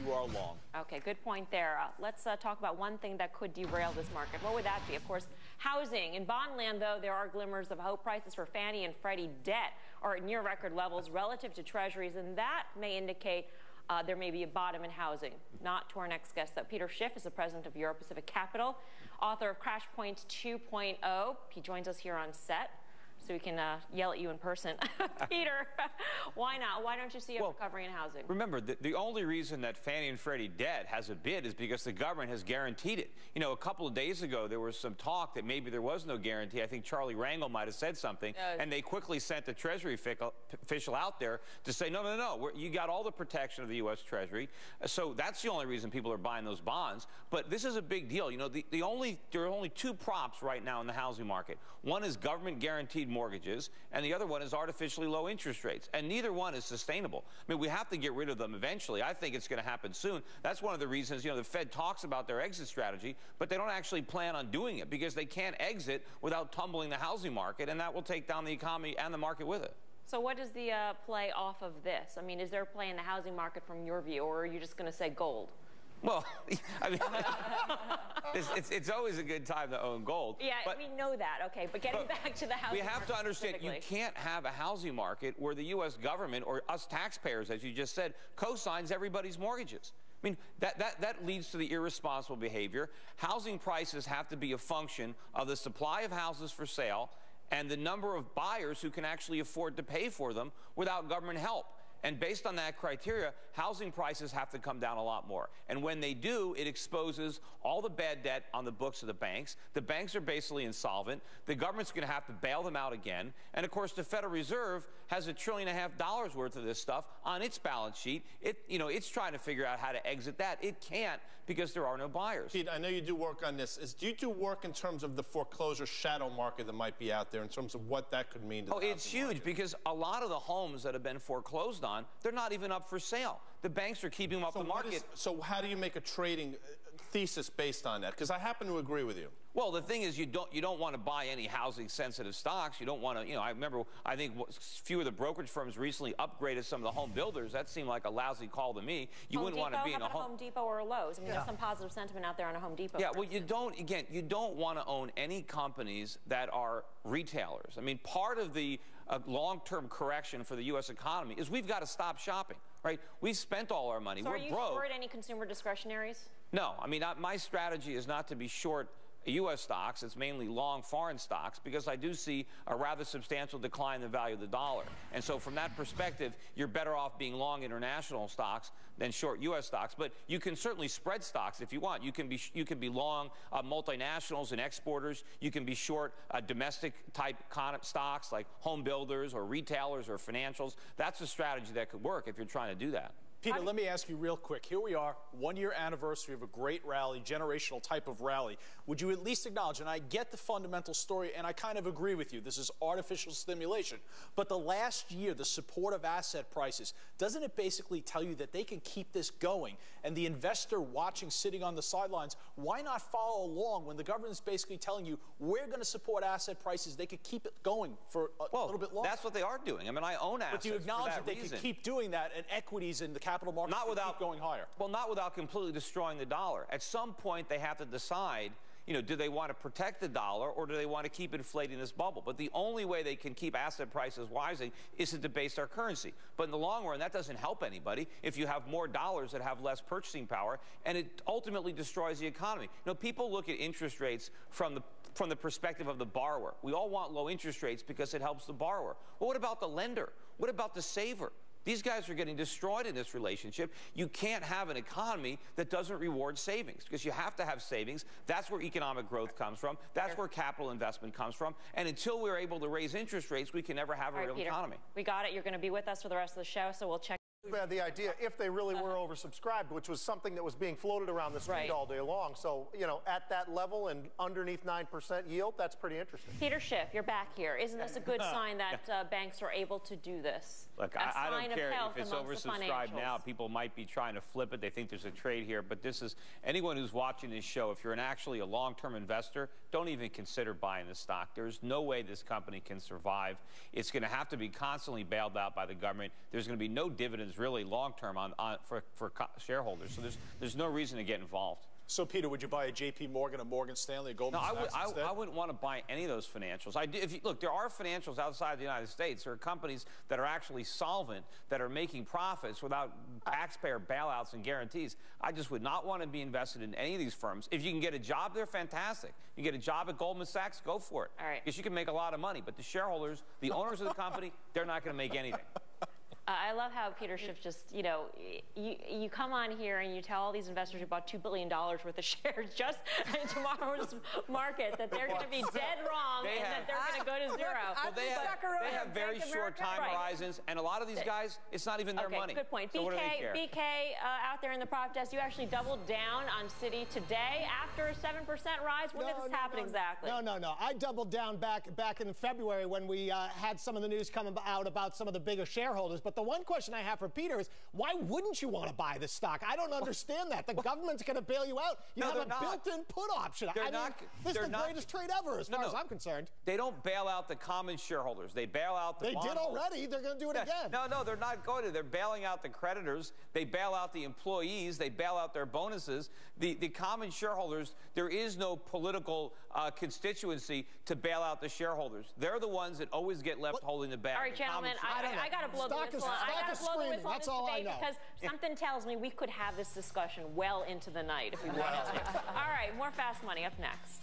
you are long. Okay, good point there. Let's talk about one thing that could derail this market. What would that be? Of course, housing. In bond land, though, there are glimmers of hope. Prices for Fannie and Freddie debt are at near record levels relative to treasuries, and that may indicate there may be a bottom in housing. Not to our next guest, though. Peter Schiff is the president of Euro Pacific Capital, author of Crash Point 2.0. He joins us here on set, so we can yell at you in person. Peter, why not? Why don't you see a recovery in housing? Remember, the only reason that Fannie and Freddie debt has a bid is because the government has guaranteed it. You know, a couple of days ago, there was some talk that maybe there was no guarantee. I think Charlie Rangel might have said something, and they quickly sent the Treasury official out there to say, no, no, no, you got all the protection of the U.S. Treasury. So that's the only reason people are buying those bonds. But this is a big deal. You know, there are only two props right now in the housing market. One is government guaranteed mortgages, and the other one is artificially low interest rates, and neither one is sustainable. I mean, we have to get rid of them eventually. I think it's going to happen soon. That's one of the reasons, you know, the Fed talks about their exit strategy, but they don't actually plan on doing it because they can't exit without tumbling the housing market, and that will take down the economy and the market with it. So what is the play off of this? I mean, is there a play in the housing market from your view, or are you just going to say gold? Well, I mean, it's always a good time to own gold. Yeah, we know that. Okay, but getting back to the housing market, we have to understand you can't have a housing market where the U.S. government or us taxpayers, as you just said, co-signs everybody's mortgages. I mean, that leads to the irresponsible behavior. Housing prices have to be a function of the supply of houses for sale and the number of buyers who can actually afford to pay for them without government help. And based on that criteria, housing prices have to come down a lot more. And when they do, it exposes all the bad debt on the books of the banks. The banks are basically insolvent. The government's going to have to bail them out again. And, of course, the Federal Reserve has $1.5 trillion worth of this stuff on its balance sheet. It's trying to figure out how to exit that. It can't because there are no buyers. Pete, I know you do work on this. Do you do work in terms of the foreclosure shadow market that might be out there in terms of what that could mean to the housing it's huge market? Because a lot of the homes that have been foreclosed on, they're not even up for sale. The banks are keeping them off the market. So how do you make a trading thesis based on that? Because I happen to agree with you. Well, the thing is, you don't want to buy any housing-sensitive stocks. You don't want to, you know, I think a few of the brokerage firms recently upgraded some of the home builders. That seemed like a lousy call to me. You wouldn't want to be in a Home Depot or a Lowe's. I mean, there's some positive sentiment out there on a Home Depot. Yeah, well, you don't want to own any companies that are retailers. I mean, part of the long-term correction for the U.S. economy is we've got to stop shopping, right? We've spent all our money. So We're are you broke. short any consumer discretionaries? No, I mean, my strategy is not to be short U.S. stocks. It's mainly long foreign stocks because I do see a rather substantial decline in the value of the dollar. And so from that perspective, you're better off being long international stocks than short U.S. stocks. But you can certainly spread stocks if you want. You can be long multinationals and exporters. You can be short domestic type stocks like home builders or retailers or financials. That's a strategy that could work if you're trying to do that. Peter, let me ask you real quick. Here we are, 1-year anniversary of a great rally, generational type of rally. Would you at least acknowledge, and I get the fundamental story, and I kind of agree with you, this is artificial stimulation, but the last year, the support of asset prices, doesn't it basically tell you that they can keep this going? And the investor watching, sitting on the sidelines, why not follow along when the government's basically telling you, we're going to support asset prices, they could keep it going for a little bit longer? That's what they are doing. I mean, I own assets. But do you acknowledge that they reason. could keep doing that and equities in the capital markets keep going higher? Well, not without completely destroying the dollar. At some point, they have to decide, you know, do they want to protect the dollar or do they want to keep inflating this bubble? But the only way they can keep asset prices rising is to debase our currency. But in the long run, that doesn't help anybody if you have more dollars that have less purchasing power, and it ultimately destroys the economy. You know, people look at interest rates from the perspective of the borrower. We all want low interest rates because it helps the borrower. Well, what about the lender? What about the saver? These guys are getting destroyed in this relationship. You can't have an economy that doesn't reward savings because you have to have savings. That's where economic growth comes from. That's where capital investment comes from. And until we're able to raise interest rates, we can never have a real economy. We got it. You're going to be with us for the rest of the show, so we'll check. The idea, if they really were oversubscribed, which was something that was being floated around the street all day long. So, you know, at that level and underneath 9% yield, that's pretty interesting. Peter Schiff, you're back here. Isn't this a good sign that banks are able to do this? Look, I don't care if it's oversubscribed now. People might be trying to flip it. They think there's a trade here. But this is, anyone who's watching this show, if you're actually a long-term investor, don't even consider buying the stock. There's no way this company can survive. It's going to have to be constantly bailed out by the government. There's going to be no dividends really long-term for shareholders. So there's no reason to get involved. So, Peter, would you buy a J.P. Morgan, a Morgan Stanley, a Goldman Sachs instead? I wouldn't want to buy any of those financials. Look, there are financials outside the United States. There are companies that are actually solvent, that are making profits without taxpayer bailouts and guarantees. I just would not want to be invested in any of these firms. If you can get a job there, fantastic. You get a job at Goldman Sachs, go for it. All right. Because you can make a lot of money. But the shareholders, the owners of the company, they're not going to make anything. I love how Peter Schiff just, you come on here and you tell all these investors who bought $2 billion worth of shares just in tomorrow's market that they're going to be dead wrong that they're going to go to zero. Well, they have very short time horizons, and a lot of these guys, it's not even their money. Good point. So BK out there in the prop desk, you actually doubled down on Citi today after a 7% rise. When did this happen exactly? No. I doubled down back in February when we had some of the news come out about some of the bigger shareholders. But the one question I have for Peter is, why wouldn't you want to buy this stock? I don't understand that. The government's going to bail you out. You have a built-in put option. This is the greatest trade ever, as far as I'm concerned. They don't bail out the common shareholders. They bail out the They did already. They're going to do it again. No, they're not going to. They're bailing out the creditors. They bail out the employees. They bail out their bonuses. The common shareholders, there is no political constituency to bail out the shareholders. They're the ones that always get left holding the bag. All right, gentlemen, I got to blow the whistle. I got to blow the whistle on this debate because something tells me we could have this discussion well into the night if we wanted to. All right, more Fast Money up next.